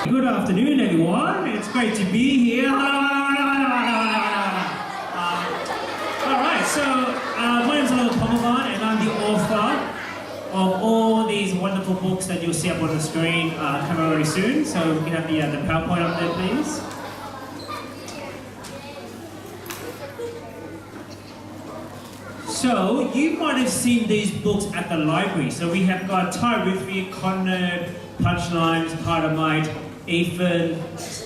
Good afternoon, everyone. It's great to be here. All right, so my name is Phommavanh, and I'm the author of all these wonderful books that you'll see up on the screen coming very soon. So we can have the PowerPoint up there, please. So you might have seen these books at the library. So we have got Thai Rithvi, Conrad, Punchlines, Dynamite, Ethan,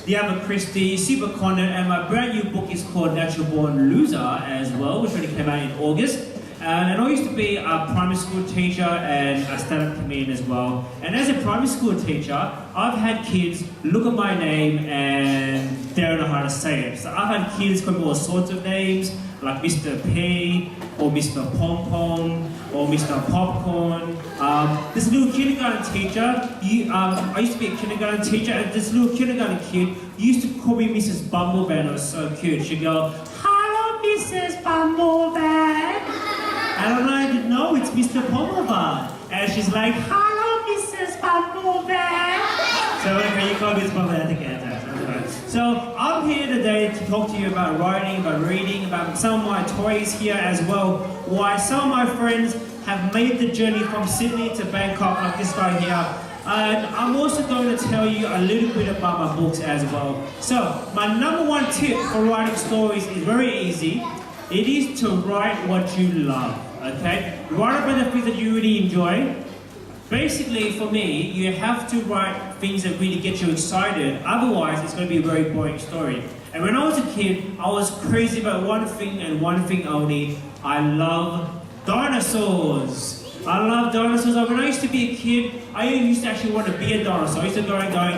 The Other Christie, Super Conrad, and my brand new book is called Natural Born Loser as well, which really came out in August. And I used to be a primary school teacher and a stand-up comedian as well. And as a primary school teacher, I've had kids look at my name and they don't know how to say it. So I've had kids call me all sorts of names, like Mr. P, or Mr. Pom Pom, or Mr. Popcorn. This little kindergarten teacher, I used to be a kindergarten teacher, and this little kindergarten kid used to call me Mrs. Bumblebee. It was so cute. She'd go, "Hello, Mrs. Bumblebee." And I didn't know it's Mr. Phommavanh. And she's like, "Hello, Mrs. Bumblebee." So okay, you call me Mrs. Bumblebee, I think that's right. So I'm here today to talk to you about writing, about reading, about some of my toys here as well. Why some of my friends have made the journey from Sydney to Bangkok, like this guy here. And I'm also going to tell you a little bit about my books as well. So my number one tip for writing stories is very easy. It is to write what you love, okay? Write about the things that you really enjoy. Basically, for me, you have to write things that really get you excited. Otherwise, it's going to be a very boring story. And when I was a kid, I was crazy about one thing and one thing only. I love dinosaurs. I love dinosaurs. When I used to be a kid, I used to actually want to be a dinosaur. I used to go and going,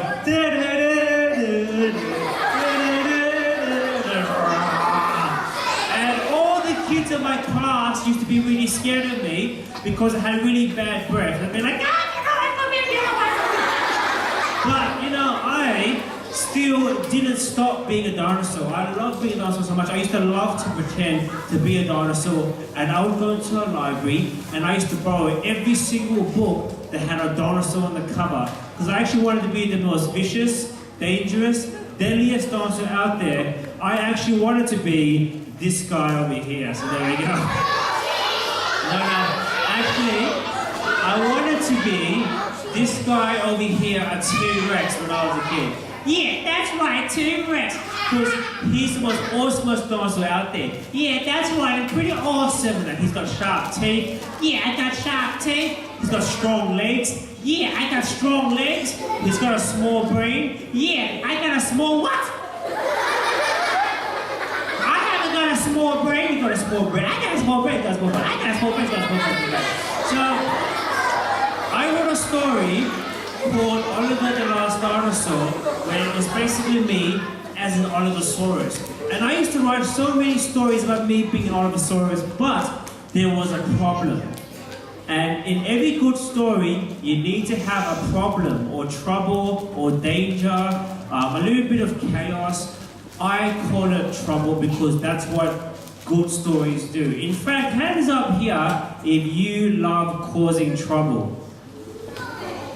kids in my class used to be really scared of me because I had really bad breath. And they're like, "Ah, but I still didn't stop being a dinosaur. I love being a dinosaur so much. I used to love to pretend to be a dinosaur. And I would go into a library and I used to borrow every single book that had a dinosaur on the cover. Because I actually wanted to be the most vicious, dangerous, deadliest dinosaur out there. I actually wanted to be this guy over here, so there we go. No, actually, I wanted to be this guy over here, a T-Rex, when I was a kid. Yeah, that's right, T-Rex, because he's the most awesomest dinosaur out there. Yeah, that's right, I'm pretty awesome. And he's got sharp teeth. Yeah, I got sharp teeth. He's got strong legs. Yeah, I got strong legs. He's got a small brain. Yeah, I got a small what? Small brain, you got a small brain. I got a small brain, I got a small brain. I got a small brain, I got a small brain. So, I wrote a story called Oliver the Last Dinosaur, where it was basically me as an Olivosaurus. And I used to write so many stories about me being an Olivosaurus, but there was a problem. And in every good story, you need to have a problem, or trouble, or danger, a little bit of chaos. I call it trouble because that's what good stories do. In fact, hands up here if you love causing trouble.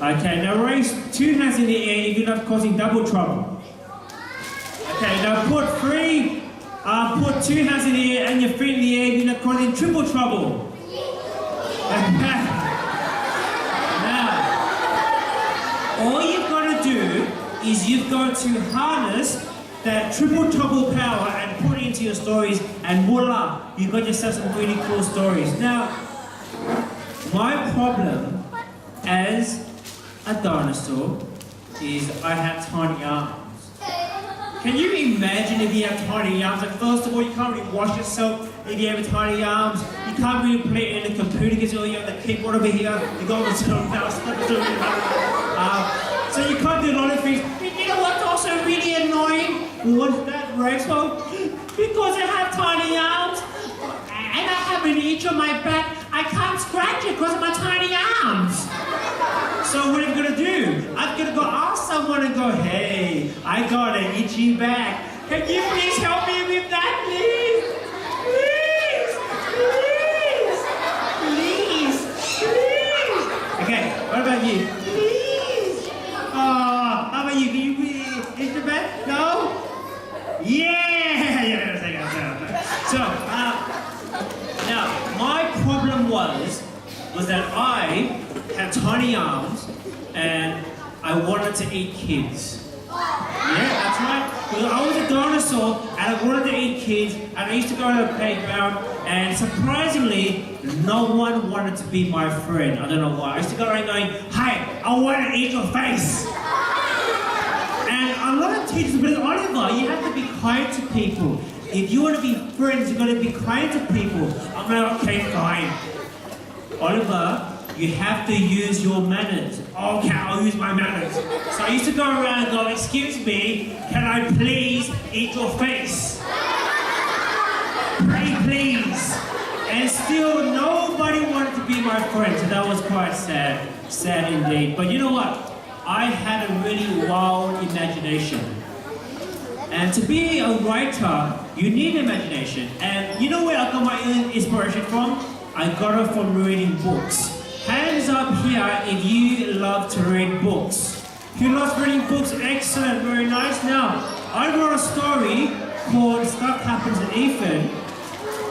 Okay, now raise 2 hands in the air if you love causing double trouble. Okay, now put 2 hands in the air and your feet in the air if you love causing triple trouble. Now, all you've got to do is you've got to harness that triple trouble power and put it into your stories, and voila, you've got yourself some really cool stories. Now, my problem as a dinosaur is I have tiny arms. Can you imagine if you have tiny arms? Like, first of all, you can't really wash yourself if you have tiny arms. You can't really play it in the computer because you have the keyboard over here. You go over to the mouse. So you can't do a lot of things. You know what's also really annoying? What's that, Rex? Well, because I have tiny arms and I have an itch on my back, I can't scratch it because of my tiny arms. So what am I going to do? I'm going to go ask someone and go, "Hey, I got an itchy back. Can you please help me with that, please? Please, please, please." Okay, what about you? Please. How about you? Can you was that I had tiny arms and I wanted to eat kids. Yeah, that's right. Because I was a dinosaur and I wanted to eat kids, and I used to go to the playground, and surprisingly, no one wanted to be my friend. I don't know why. I used to go around going, "Hey, I want to eat your face." And a lot of teachers would be like, "Oliver, you have to be kind to people. If you want to be friends, you've got to be kind to people." I'm like, "Okay, fine. Oliver, you have to use your manners." "Okay, I'll use my manners." So I used to go around and go, "Excuse me, can I please eat your face? Pretty please." And still nobody wanted to be my friend, so that was quite sad indeed. But you know what? I had a really wild imagination. And to be a writer, you need imagination. And you know where I got my inspiration from? I got it from reading books. Hands up here if you love to read books. Who loves reading books? Excellent, very nice. Now, I wrote a story called Stuff Happens in Ethan,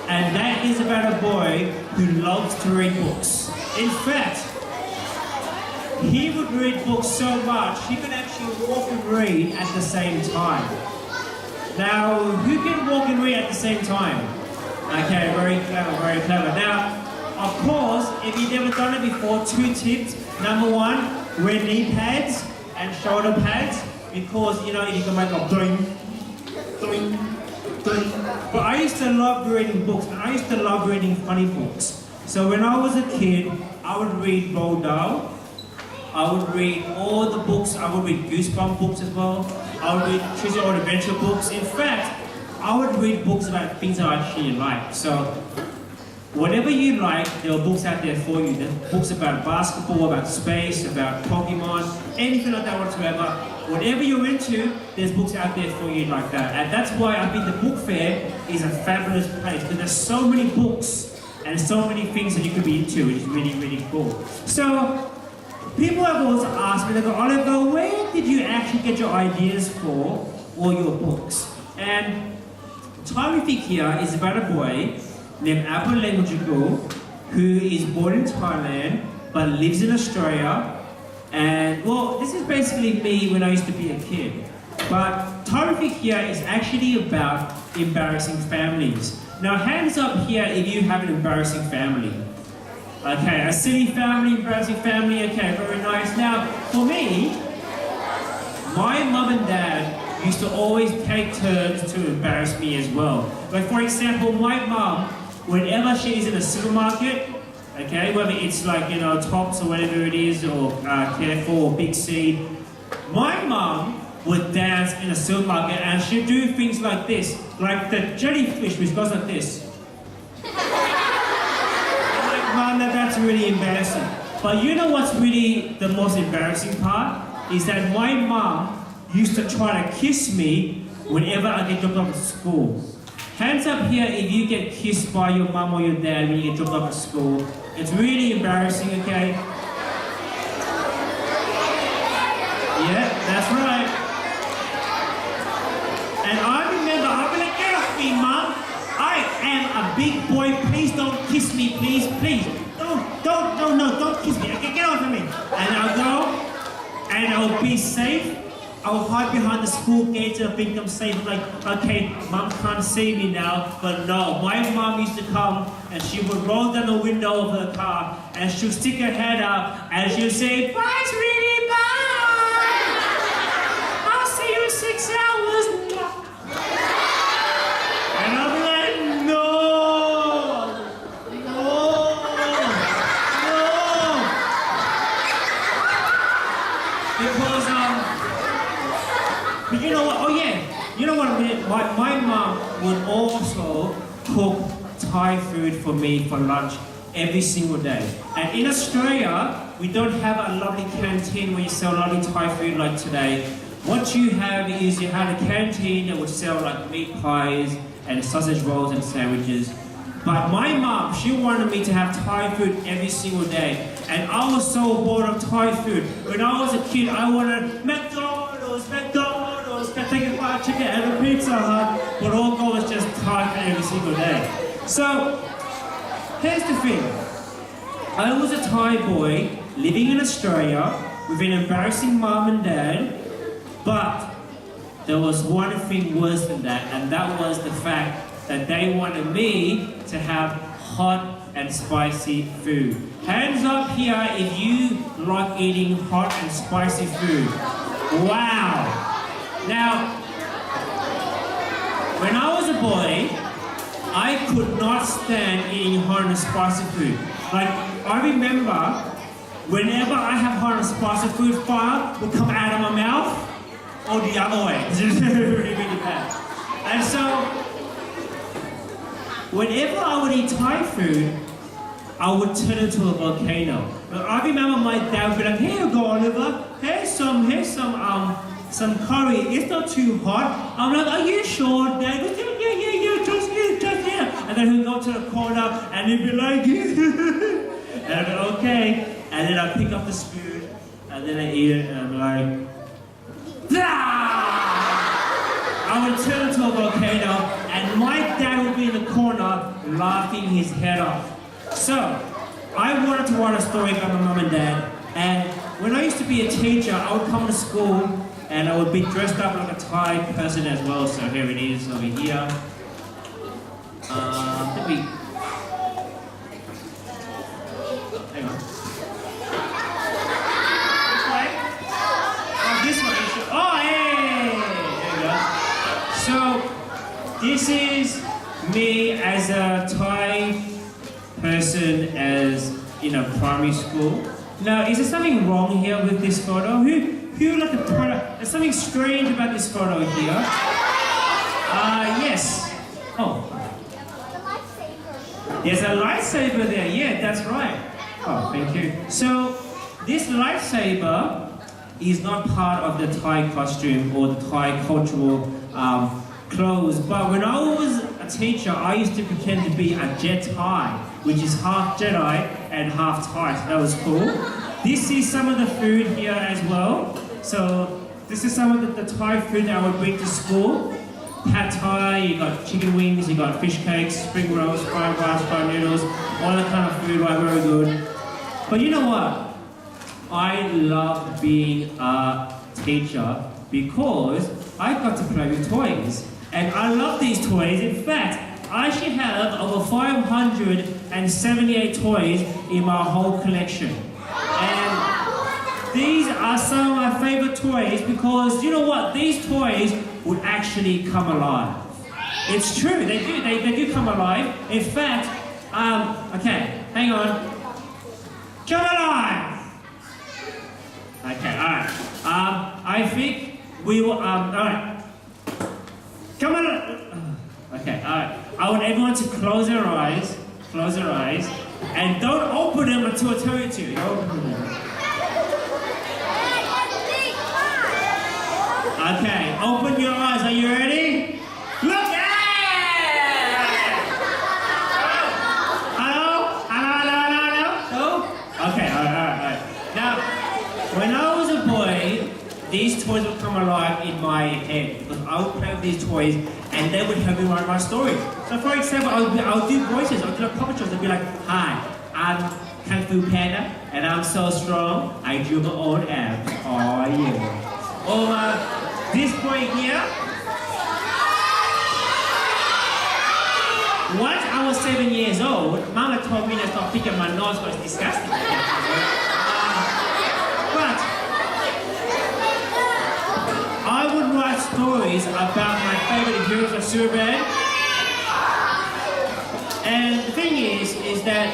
and that is about a boy who loves to read books. In fact, he would read books so much, he could actually walk and read at the same time. Now, who can walk and read at the same time? Okay, very clever, very clever. Now, of course, if you've never done it before, 2 tips. Number 1, wear knee pads and shoulder pads, because, you know, you can make a doing, doing, doing. But I used to love reading books, and I used to love reading funny books. So when I was a kid, I would read Roald Dahl. I would read all the books. I would read Goosebumps books as well. I would read Choose Your Own Adventure books. In fact, I would read books about things I actually like. So whatever you like, there are books out there for you. There are books about basketball, about space, about Pokemon, anything like that whatsoever. Whatever you're into, there's books out there for you like that. And that's why I think the book fair is a fabulous place, because there's so many books and so many things that you could be into, which is really, really cool. So people have also asked me, they go, "Oliver, where did you actually get your ideas for all your books?" And Terrific here is about a boy named Apple Lengujigo, who is born in Thailand but lives in Australia. And well, this is basically me when I used to be a kid. But Terrific here is actually about embarrassing families. Now, hands up here if you have an embarrassing family. Okay, a silly family, embarrassing family. Okay, very nice. Now, for me, my mum and dad used to always take turns to embarrass me as well. Like, for example, my mum, whenever she's in a supermarket, okay, whether it's like, you know, Tops or whatever it is, or Carrefour or Big C, my mum would dance in a supermarket and she'd do things like this, like the jellyfish, which goes like this. I'm like, "Mum, that's really embarrassing." But you know what's really the most embarrassing part? Is that my mum used to try to kiss me whenever I get dropped off at school. Hands up here if you get kissed by your mum or your dad when you get dropped off at school. It's really embarrassing, okay? Yeah, that's right. And I remember, I'm gonna "Get off me, Mum! I am a big boy, please don't kiss me, please. Don't kiss me, okay, get off of me." And I'll go, and I'll be safe. I'll hide behind the school gates and I think I'm safe. I'm like, "Okay, Mum can't see me now." But no, my mum used to come and she would roll down the window of her car and she'll stick her head out and she'll say, "Bye, sweetie, bye! I'll see you in 6 hours." And I'm like, no. Because, but you know what? Oh yeah, you know what I mean? My mom would also cook Thai food for me for lunch every single day. And in Australia, we don't have a lovely canteen where you sell lovely Thai food like today. What you have is you had a canteen that would sell like meat pies and sausage rolls and sandwiches. But my mom, she wanted me to have Thai food every single day. And I was so bored of Thai food. When I was a kid, I wanted McDonald's, Kentucky Fried Chicken and a Pizza Hut, but all goal was just Thai food every single day. So, here's the thing. I was a Thai boy living in Australia with an embarrassing mom and dad, but there was one thing worse than that, and that was the fact that they wanted me to have hot and spicy food. Hands up here if you like eating hot and spicy food. Wow! Now, when I was a boy, I could not stand eating hot and spicy food. Like, I remember whenever I have hot and spicy food, fire would come out of my mouth or the other way. It's really, really bad. And so, whenever I would eat Thai food, I would turn into a volcano. I remember my dad would be like, "Here you go, Oliver. Here's some curry. It's not too hot." I'm like, "Are you sure, Dad?" He goes, "Yeah, just here." And then he'll go to the corner and he'd be like, and I'd be okay. And then I'd pick up the spoon and then I eat it and I'm like, I would turn into a volcano and my dad would be in the corner laughing his head off. So, I wanted to write a story about my mum and dad, and when I used to be a teacher, I would come to school and I would be dressed up like a Thai person as well. So here it is over here. Hang on. This way? Oh, hey! There you go. So, this is me as a Thai person as in a primary school. Now, is there something wrong here with this photo? Who like the product? There's something strange about this photo here. Yes. Oh. There's a lightsaber there. Yeah, that's right. Oh, thank you. So, this lightsaber is not part of the Thai costume or the Thai cultural clothes, but when I was a teacher, I used to pretend to be a Jedi, which is half Jedi and half Thai, so that was cool. This is some of the food here as well. So this is some of the Thai food that I would bring to school. Pad Thai, you got chicken wings, you got fish cakes, spring rolls, fried rice, fried noodles, all that kind of food, right, very good. But you know what? I love being a teacher because I got to play with toys. And I love these toys. In fact, I actually have over 578 toys in my whole collection. And these are some of my favorite toys because, you know what, these toys would actually come alive. It's true, they do come alive. In fact, okay, hang on. Come alive! Okay, alright. I think we will, alright. Come on! Okay, alright. I want everyone to close their eyes, and don't open them until I tell you to. Don't open them. Okay, open your eyes. Are you ready? Look! Hello? Okay, alright. Now, when I was a boy, these toys would come alive in my head because I would play with these toys and they would help me write my stories. So for example, I would do voices, I would do like puppet shows. I'd be like, "Hi, I'm Kung Fu Panda and I'm so strong, I drew my own abs." Oh yeah. Or this boy here. Once I was 7 years old, Mama told me to stop picking my nose because it's disgusting. But I would write stories about my favorite heroes of Superman. And the thing is that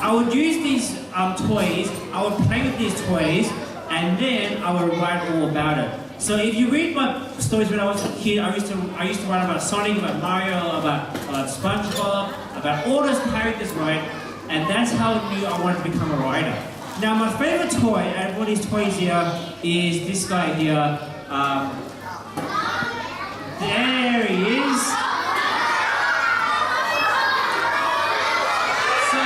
I would use these toys, I would play with these toys, and then I would write all about it. So if you read my stories when I was a kid, I used to write about Sonic, about Mario, about SpongeBob, about all those characters, right? And that's how I knew I wanted to become a writer. Now my favorite toy out of all these toys here is this guy here. There he is. So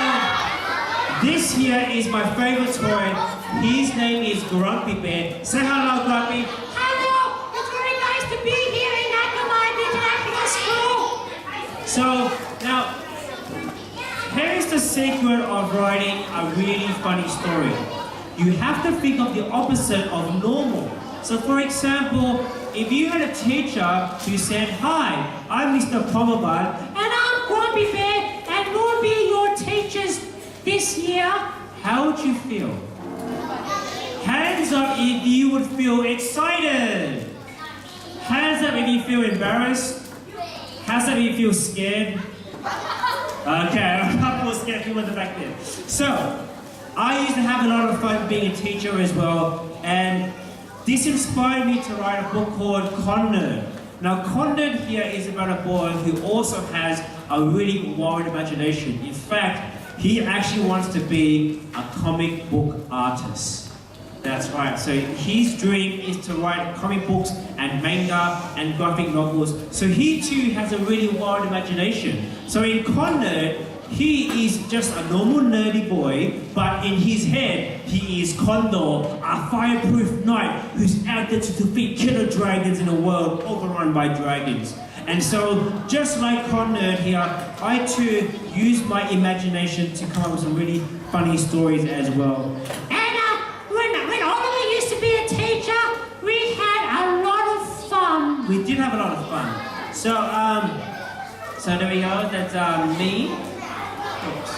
this here is my favorite toy. His name is Grumpy Bear. Say hello, Grumpy. Hello, it's very nice to be here in Nakamai International School. So now, here is the secret of writing a really funny story. You have to think of the opposite of normal. So for example, if you had a teacher who said, "Hi, I'm Mr. Phommavanh, And I'm Grumpy Bear, and we'll be your teachers this year." how would you feel? Hands up if you would feel excited. Hands up if you feel embarrassed. Hands up if you feel scared. Okay, a couple of scared people in the back there. So, I used to have a lot of fun being a teacher as well, and this inspired me to write a book called Con Nerd. Now, Con Nerd here is about a boy who also has a really wild imagination. In fact, he actually wants to be a comic book artist. That's right. So his dream is to write comic books and manga and graphic novels. So he too has a really wild imagination. So in Con Nerd, he is just a normal nerdy boy, but in his head, he is Condor, a fireproof knight who's out there to defeat killer dragons in a world overrun by dragons. And so, just like Con Nerd here, I too use my imagination to come up with some really funny stories as well. And when Oliver used to be a teacher, we had a lot of fun. We did have a lot of fun. So, so there we go. That's me. Oops.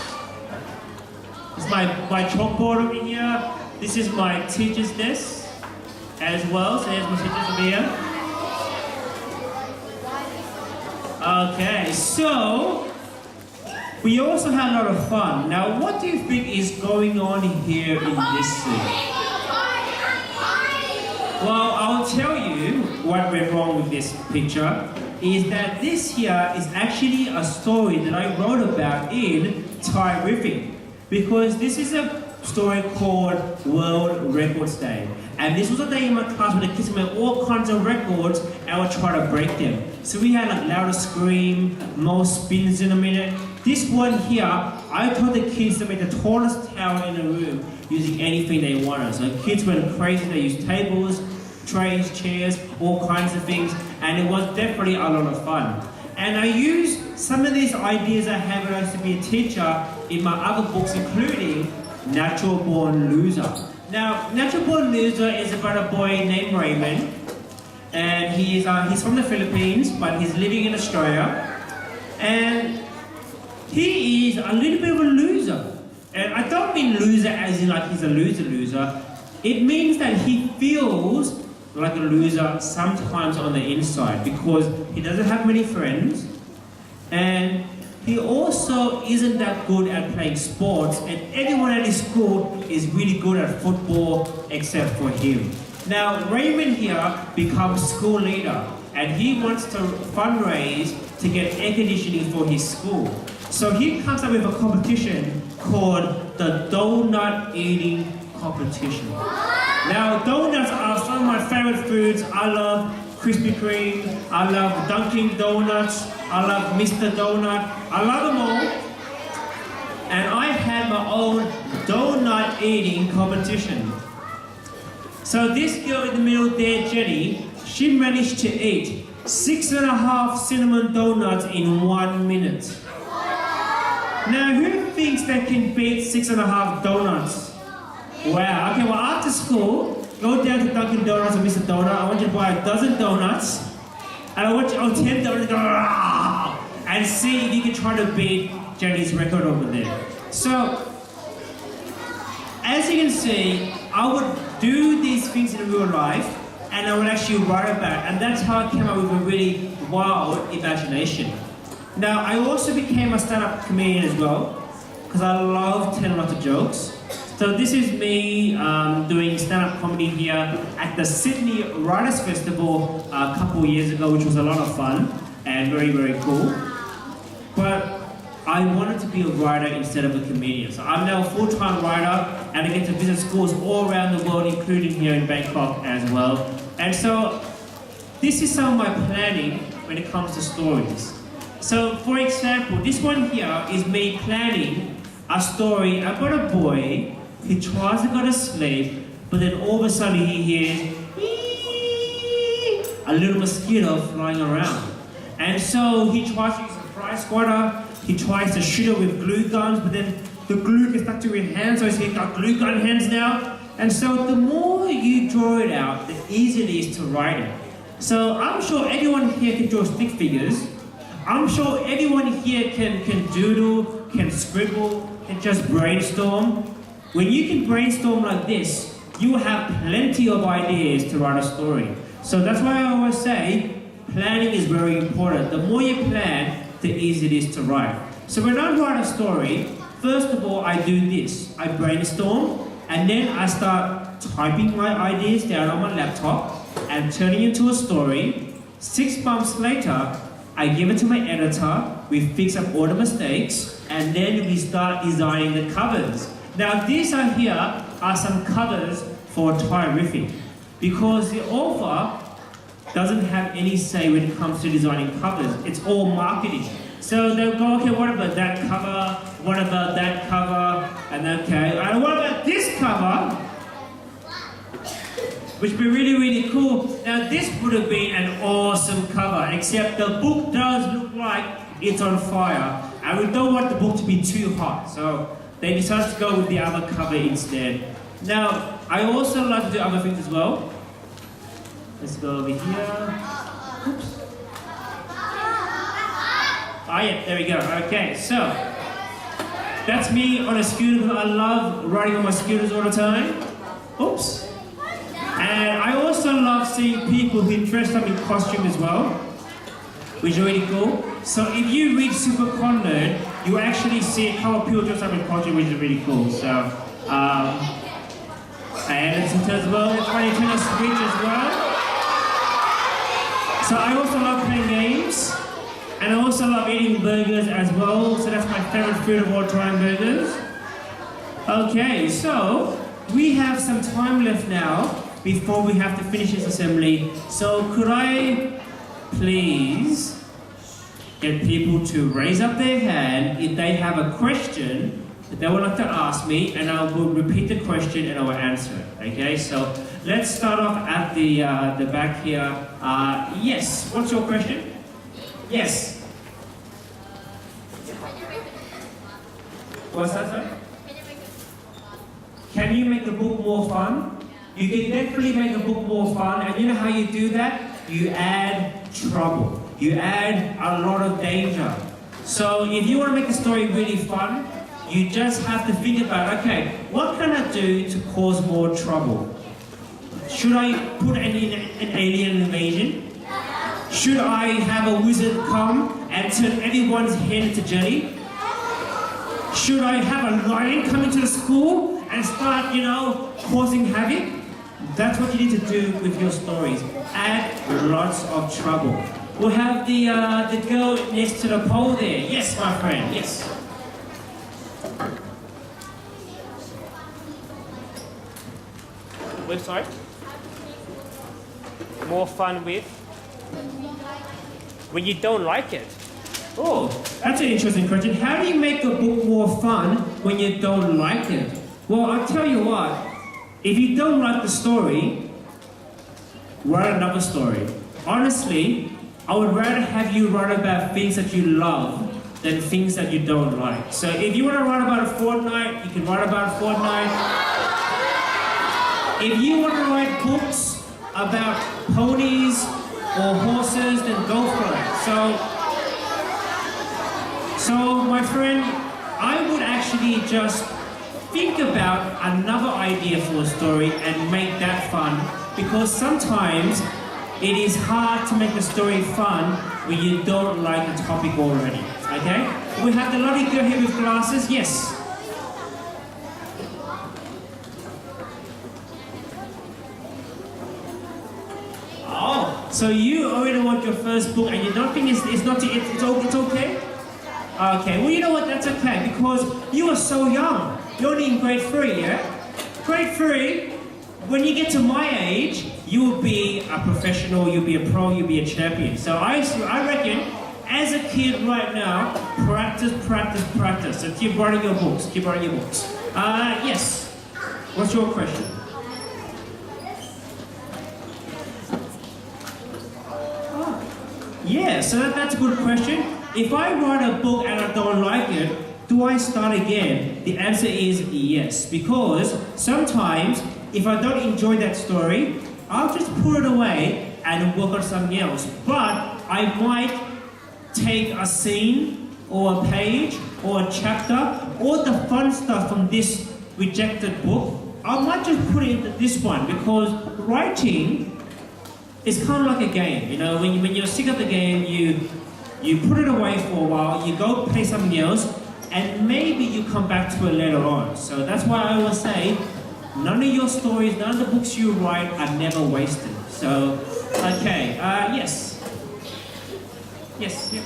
This is my chalkboard over here. This is my teacher's desk as well. So there's my teacher's over here. Okay, so we also had a lot of fun. Now, what do you think is going on here in this scene? Well, I'll tell you what went wrong with this picture. Is that this here is actually a story that I wrote about in Thai riffing, because this is a story called World Records Day, and this was a day in my class where the kids made all kinds of records and would try to break them. So we had like louder scream, more spins in a minute. This one here, I told the kids to make the tallest tower in the room using anything they wanted. So kids went crazy. They used tables, trays, chairs, all kinds of things, and it was definitely a lot of fun. And I used some of these ideas I had when I used to be a teacher in my other books, including Natural Born Loser. Now, Natural Born Loser is about a boy named Raymond, and he's from the Philippines, but he's living in Australia, and he is a little bit of a loser. And I don't mean loser as in like he's a loser. It means that he feels like a loser sometimes on the inside because he doesn't have many friends, and he also isn't that good at playing sports, and everyone at his school is really good at football except for him. Now, Raymond here becomes school leader, and he wants to fundraise to get air conditioning for his school. So he comes up with a competition called the Donut Eating Competition. Now, donuts are some of my favorite foods. I love Krispy Kreme, I love Dunkin' Donuts, I love Mr. Donut, I love them all. And I had my own donut eating competition. So this girl in the middle there, Jenny, she managed to eat 6.5 cinnamon donuts in 1 minute. Now, who thinks they can beat 6.5 donuts? Wow, okay, well after school, go down to Dunkin' Donuts or Mr. Donut. I want you to buy a dozen donuts, and I want you, 10 donuts, go, "Rah!" and see if you can try to beat Jenny's record over there. So, as you can see, I would do these things in real life, and I would actually write about it, and that's how I came up with a really wild imagination. Now, I also became a stand-up comedian as well, because I love telling lots of jokes. So this is me doing stand-up comedy here at the Sydney Writers' Festival a couple years ago, which was a lot of fun and very, very cool. But I wanted to be a writer instead of a comedian. So I'm now a full-time writer, and I get to visit schools all around the world, including here in Bangkok as well. And so this is some of my planning when it comes to stories. So for example, this one here is me planning a story about a boy who tries to go to sleep, but then all of a sudden he hears a little mosquito flying around. And so he tries to use a fly swatter he tries to shoot it with glue guns, but then the glue gets stuck to his hands, so he's got glue gun hands now. And so the more you draw it out, the easier it is to write it. So I'm sure everyone here can draw stick figures. I'm sure everyone here can doodle, can scribble, can just brainstorm. When you can brainstorm like this, you will have plenty of ideas to write a story. So that's why I always say, planning is very important. The more you plan, the easier it is to write. So when I write a story, first of all, I do this. I brainstorm, and then I start typing my ideas down on my laptop and turning it into a story. 6 months later, I give it to my editor, we fix up all the mistakes, and then we start designing the covers. Now these here are some covers for Thai-rific, because the author doesn't have any say when it comes to designing covers. It's all marketing. So they'll go, okay, what about that cover? What about that cover? And okay, and what about this cover? Which would be really, really cool. Now this would have been an awesome cover, except the book does look like it's on fire. And we don't want the book to be too hot, so they decided to go with the other cover instead. Now, I also like to do other things as well. Let's go over here. Oops. Yeah, there we go. Okay, so that's me on a scooter. I love riding on my scooters all the time. Oops. And I also love seeing people who dress up in costume as well, which is really cool. So if you read Super Con Nerd, you actually see how people dress up in costume, which is really cool. So, and it's as well, it's my Nintendo Switch as well. So I also love playing games, and I also love eating burgers as well. So that's my favorite food of all time, burgers. Okay, so we have some time left now before we have to finish this assembly. So could I please get people to raise up their hand if they have a question that they would like to ask me, and I will repeat the question and I will answer it. Okay, so let's start off at the back here. Yes, what's your question? Yes. What's that, sir? Can you make the book more fun? You can definitely make the book more fun, and you know how you do that? You add trouble. You add a lot of danger. So if you want to make the story really fun, you just have to think about, okay, what can I do to cause more trouble? Should I put an alien invasion? Should I have a wizard come and turn everyone's head into jelly? Should I have a lion come into the school and start, causing havoc? That's what you need to do with your stories. Add lots of trouble. We'll have the girl next to the pole there. Yes, my friend, yes. With, sorry? More fun with? When you don't like it. Oh, that's an interesting question. How do you make a book more fun when you don't like it? Well, I'll tell you what. If you don't like the story, write another story. Honestly, I would rather have you write about things that you love than things that you don't like. So if you want to write about a fortnight, you can write about a fortnight. If you want to write books about ponies or horses, then go for it. So my friend, I would actually just think about another idea for a story and make that fun, because sometimes it is hard to make a story fun when you don't like the topic already, okay? We have the lovely girl here with glasses, yes. Oh, so you already want your first book and you don't think it's okay? Okay, well you know what, that's okay, because you are so young. You're only in grade 3, yeah? Grade 3, when you get to my age, you will be a professional, you'll be a pro, you'll be a champion. So I reckon, as a kid right now, practice. So keep writing your books, yes. What's your question? Yeah, so that's a good question. if I write a book and I don't like it, do I start again? The answer is yes, because sometimes if I don't enjoy that story, I'll just put it away and work on something else. But I might take a scene or a page or a chapter or the fun stuff from this rejected book. I might just put it into this one, because writing is kind of like a game. You know, when you're sick of the game, you put it away for a while, you go play something else, and maybe you come back to it later on. So that's why I always say, none of your stories, none of the books you write are never wasted. So, okay, yes. Yes, yep.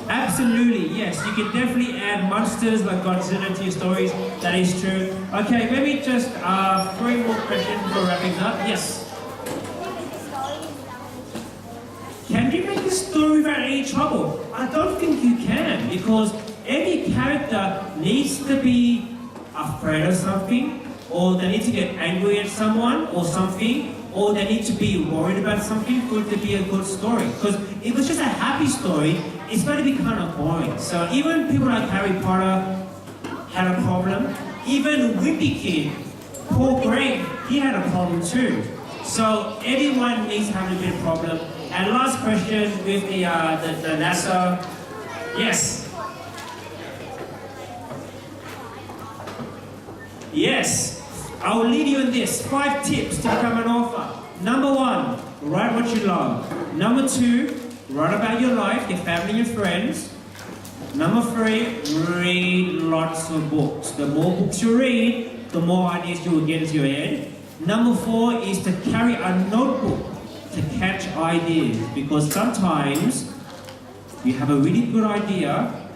Absolutely, yes. You can definitely add monsters like Godzilla to your stories. That is true. Okay, maybe just 3 more questions before wrapping up. Yes. Can you make a story without any trouble? I don't think you can, because every character needs to be afraid of something, or they need to get angry at someone or something, or they need to be worried about something for it to be a good story. Because if it's just a happy story, it's going to be kind of boring. So even people like Harry Potter had a problem. Even Wimpy Kid, Paul Greg, he had a problem too. So everyone needs to have a bit of problem. And last question with the NASA. Yes. Yes. I will leave you in this. 5 tips to become an author. Number 1, write what you love. Number 2, write about your life, your family, your friends. Number 3, read lots of books. The more books you read, the more ideas you will get into your head. Number 4 is to carry a notebook to catch ideas, because sometimes you have a really good idea,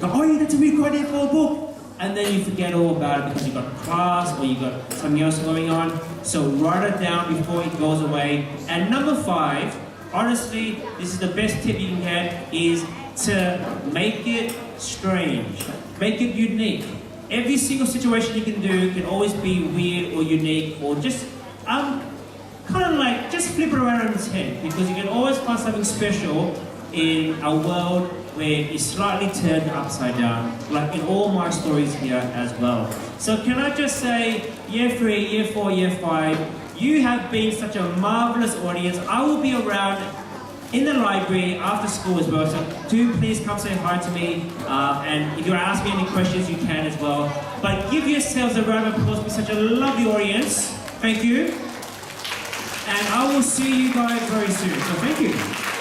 go, oh yeah, that's a really good idea for a book, and then you forget all about it because you got class or you got something else going on. So write it down before it goes away. And number 5, honestly, this is the best tip you can get, is to make it strange, make it unique. Every single situation you can do can always be weird or unique, or just kind of like just flip it around on its head, because you can always find something special in a world where it's slightly turned upside down, like in all my stories here as well. So can I just say, year 3, year 4, year 5, you have been such a marvelous audience. I will be around in the library after school as well, so do please come say hi to me, and if you want to ask me any questions, you can as well. But give yourselves a round of applause for such a lovely audience. Thank you. And I will see you guys very soon, so thank you.